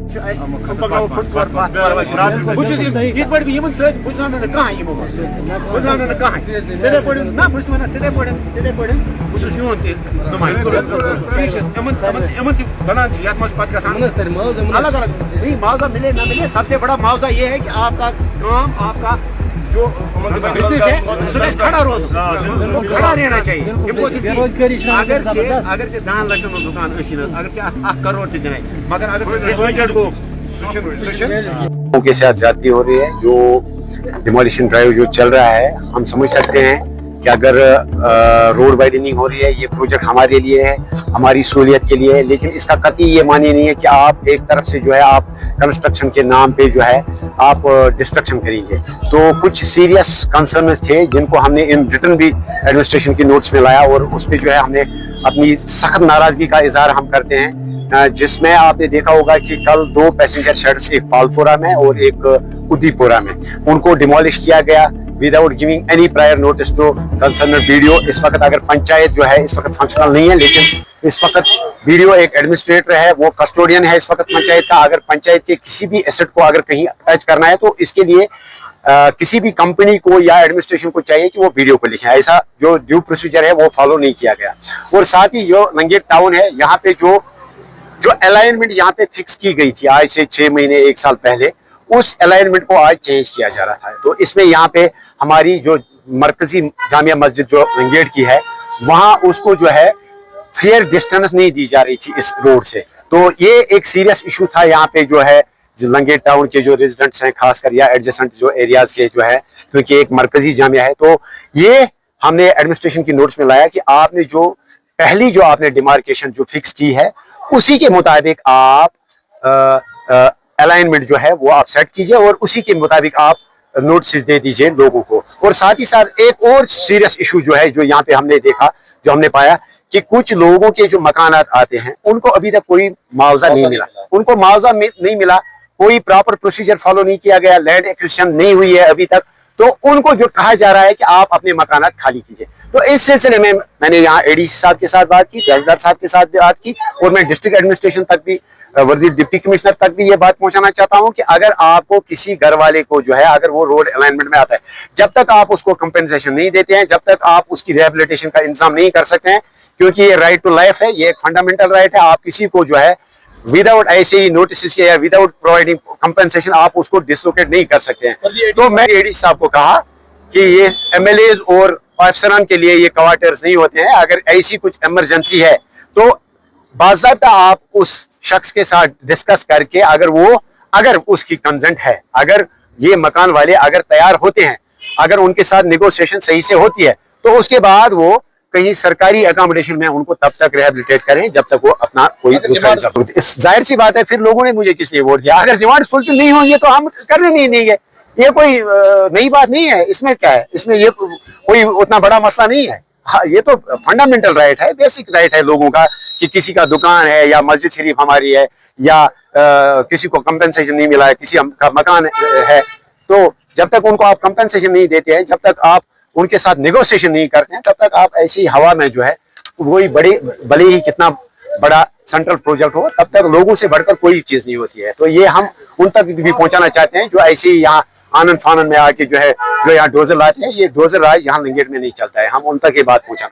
अलग अलग नहीं मुआवजा मिले ना मिले, सबसे बड़ा मुआवजा ये है कि आपका काम, आपका जो बिजनेस है खड़ा रोज वो खड़ा रहना चाहिए। अगर से 10 लाख दुकान अगर से 1 करोड़ दिन मगर अगर के साथ ज्यादती हो रही है, जो डिमोलिशन ड्राइव जो चल रहा है, हम समझ सकते हैं कि अगर रोड वाइडनिंग हो रही है, ये प्रोजेक्ट हमारे लिए है, हमारी सहूलियत के लिए है, लेकिन इसका कतई ये मानी नहीं है कि आप एक तरफ से जो है आप कंस्ट्रक्शन के नाम पे जो है आप डिस्ट्रक्शन करेंगे। तो कुछ सीरियस कंसर्न थे जिनको हमने इन रिटर्न भी एडमिनिस्ट्रेशन की नोट्स में लाया और उस पर जो है हमने अपनी सख्त नाराजगी का इजहार हम करते हैं, जिसमें आपने देखा होगा कि कल 2 पैसेंजर शेड्स, एक पालपुरा में और एक उदयपुरा में, उनको डिमोलिश किया गया without giving any prior notice to concern video. इस वक्त अगर पंचायत जो है इस वक्त फंक्शनल नहीं है, लेकिन इस वक्त वीडियो एक एडमिनिस्ट्रेटर है, वो कस्टोडियन है इस वक्त पंचायत का। अगर पंचायत के किसी भी एसेट को अगर कहीं अटैच करना है तो इसके लिए किसी भी कंपनी को या एडमिनिस्ट्रेशन को चाहिए कि वो वीडियो को लिखे। ऐसा जो ड्यू प्रोसीजर है वो फॉलो नहीं किया गया। और साथ ही जो लंगेट टाउन है, यहाँ पे जो अलाइनमेंट यहाँ पे फिक्स की गई थी आज से 6 महीने 1 साल पहले, उस अलाइनमेंट को आज चेंज किया जा रहा था। तो इसमें यहाँ पे हमारी जो मरकजी जामिया मस्जिद जो लंगेट की है, वहाँ उसको जो है फेयर डिस्टेंस नहीं दी जा रही थी इस रोड से। तो ये एक सीरियस इशू था यहाँ पे जो है लंगेट टाउन के जो रेजिडेंट्स हैं खासकर, या एडजेसेंट जो एरियाज के जो है, क्योंकि एक मरकजी जामिया है। तो ये हमने एडमिनिस्ट्रेशन की नोट्स में लाया कि आपने जो पहली जो आपने डिमार्केशन जो फिक्स की है, उसी के मुताबिक आप अलाइनमेंट जो है वो आप सेट कीजिए और उसी के मुताबिक आप नोटिस दे दीजिए लोगों को। और साथ ही साथ एक और सीरियस इशू जो है, जो यहाँ पे हमने देखा, जो हमने पाया कि कुछ लोगों के जो मकानात आते हैं उनको अभी तक कोई मुआवजा नहीं मिला, उनको मुआवजा नहीं मिला, कोई प्रॉपर प्रोसीजर फॉलो नहीं किया गया, लैंड एक्विजिशन नहीं हुई है अभी तक। तो उनको जो कहा जा रहा है कि आप अपने मकानात खाली कीजिए। तो इस सिलसिले में मैंने यहाँ एडीसी साहब के साथ बात की, तहसीलदार साहब के साथ भी बात की, और मैं डिस्ट्रिक्ट एडमिनिस्ट्रेशन तक भी, वर्दी डिप्टी कमिश्नर तक भी ये बात पहुंचाना चाहता हूं कि अगर आपको किसी घर वाले को जो है, अगर वो रोड अलाइनमेंट में आता है, जब तक आप उसको कंपेंसेशन नहीं देते हैं, जब तक आप उसकी रिहेबिलिटेशन का इंतजाम नहीं कर सकते हैं, क्योंकि ये राइट टू लाइफ है, ये एक फंडामेंटल राइट है। आप किसी को जो है विदाउट ऐसे ही नोटिस के या विदाउट प्रोवाइडिंग कंपेंसेशन आप उसको डिसलोकेट नहीं कर सकते हैं। तो मैं एडीसी साहब को कहा कि ये एमएलएज और अफसरान के लिए ये क्वार्टर्स नहीं होते हैं। अगर ऐसी कुछ इमरजेंसी है तो बाज़ाब्ता आप उस शख्स के साथ डिस्कस करके, अगर उसकी कंसेंट है, अगर ये मकान वाले अगर तैयार होते हैं, अगर उनके साथ नेगोशिएशन सही से होती है, तो उसके बाद वो कहीं सरकारी अकोमोडेशन में उनको तब तक रिहेबिलिटेट करें जब तक वो अपना कोई दूसरा। जाहिर सी बात है, फिर लोगों ने मुझे किस लिए वोट दिया? अगर डिमांड फुलफिल नहीं होंगे तो हम करने नहीं देंगे। ये कोई नई बात नहीं है, इसमें क्या है, इसमें ये कोई उतना बड़ा मसला नहीं है। हाँ, ये तो फंडामेंटल राइट है, बेसिक राइट है लोगों का, कि किसी का दुकान है या मस्जिद शरीफ हमारी है, या किसी को कंपेंसेशन नहीं मिला है, किसी का मकान है, तो जब तक उनको आप कंपेंसेशन नहीं देते हैं, जब तक आप उनके साथ नेगोशिएशन नहीं करते हैं, तब तक आप ऐसी हवा में जो है, वही भले ही कितना बड़ा सेंट्रल प्रोजेक्ट हो, तब तक लोगों से बढ़कर कोई चीज नहीं होती है। तो ये हम उन तक भी पहुंचाना चाहते हैं जो ऐसे ही यहाँ आनंद फानन में आके जो है, जो यहाँ डोजर लाते हैं, ये डोजर राज यहाँ लंगेट में नहीं चलता है। हम उन तक ये बात पहुंचाना